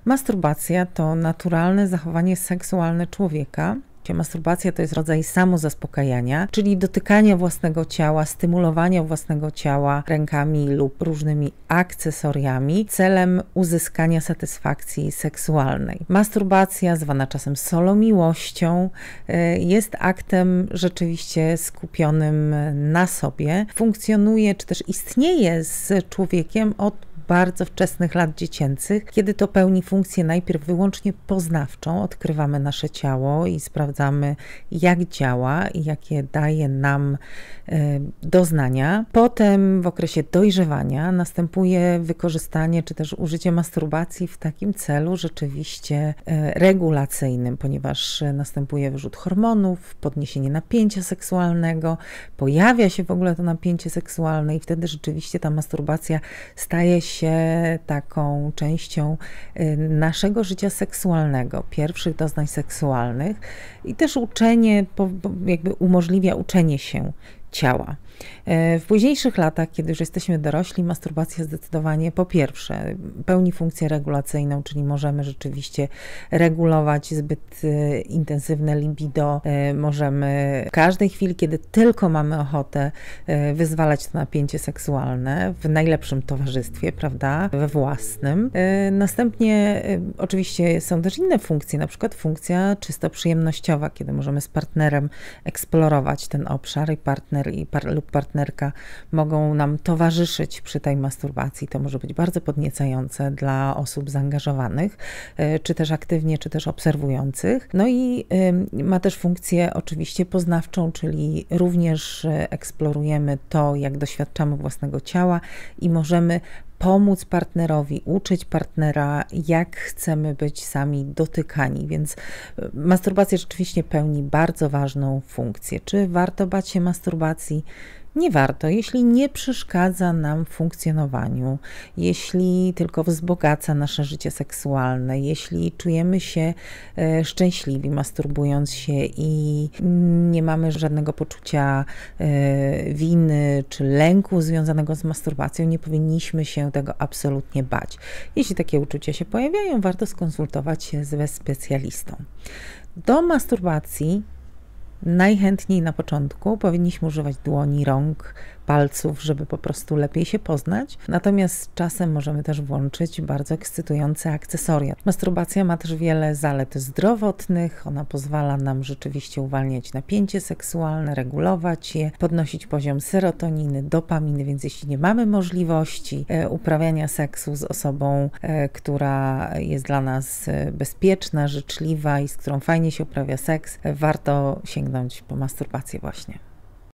Masturbacja to naturalne zachowanie seksualne człowieka. Masturbacja to jest rodzaj samozaspokajania, czyli dotykania własnego ciała, stymulowania własnego ciała rękami lub różnymi akcesoriami celem uzyskania satysfakcji seksualnej. Masturbacja, zwana czasem solomiłością, jest aktem rzeczywiście skupionym na sobie. Funkcjonuje, czy też istnieje z człowiekiem od bardzo wczesnych lat dziecięcych, kiedy to pełni funkcję najpierw wyłącznie poznawczą. Odkrywamy nasze ciało i sprawdzamy, jak działa i jakie daje nam doznania. Potem w okresie dojrzewania następuje wykorzystanie czy też użycie masturbacji w takim celu rzeczywiście regulacyjnym, ponieważ następuje wyrzut hormonów, podniesienie napięcia seksualnego, pojawia się w ogóle to napięcie seksualne i wtedy rzeczywiście ta masturbacja staje się taką częścią naszego życia seksualnego, pierwszych doznań seksualnych i też uczenie, jakby umożliwia uczenie się ciała. W późniejszych latach, kiedy już jesteśmy dorośli, masturbacja zdecydowanie po pierwsze pełni funkcję regulacyjną, czyli możemy rzeczywiście regulować zbyt intensywne libido, możemy w każdej chwili, kiedy tylko mamy ochotę, wyzwalać to napięcie seksualne w najlepszym towarzystwie, prawda, we własnym. Następnie oczywiście są też inne funkcje, na przykład funkcja czysto przyjemnościowa, kiedy możemy z partnerem eksplorować ten obszar i partner lub partnerka mogą nam towarzyszyć przy tej masturbacji. To może być bardzo podniecające dla osób zaangażowanych, czy też aktywnie, czy też obserwujących. No i ma też funkcję oczywiście poznawczą, czyli również eksplorujemy to, jak doświadczamy własnego ciała i możemy pomóc partnerowi, uczyć partnera, jak chcemy być sami dotykani, więc masturbacja rzeczywiście pełni bardzo ważną funkcję. Czy warto bać się masturbacji? Nie warto, jeśli nie przeszkadza nam w funkcjonowaniu, jeśli tylko wzbogaca nasze życie seksualne, jeśli czujemy się szczęśliwi masturbując się i nie mamy żadnego poczucia winy czy lęku związanego z masturbacją, nie powinniśmy się tego absolutnie bać. Jeśli takie uczucia się pojawiają, warto skonsultować się ze specjalistą. Do masturbacji najchętniej na początku powinniśmy używać dłoni, rąk, palców, żeby po prostu lepiej się poznać. Natomiast czasem możemy też włączyć bardzo ekscytujące akcesoria. Masturbacja ma też wiele zalet zdrowotnych. Ona pozwala nam rzeczywiście uwalniać napięcie seksualne, regulować je, podnosić poziom serotoniny, dopaminy, więc jeśli nie mamy możliwości uprawiania seksu z osobą, która jest dla nas bezpieczna, życzliwa i z którą fajnie się uprawia seks, warto sięgnąć po masturbację właśnie.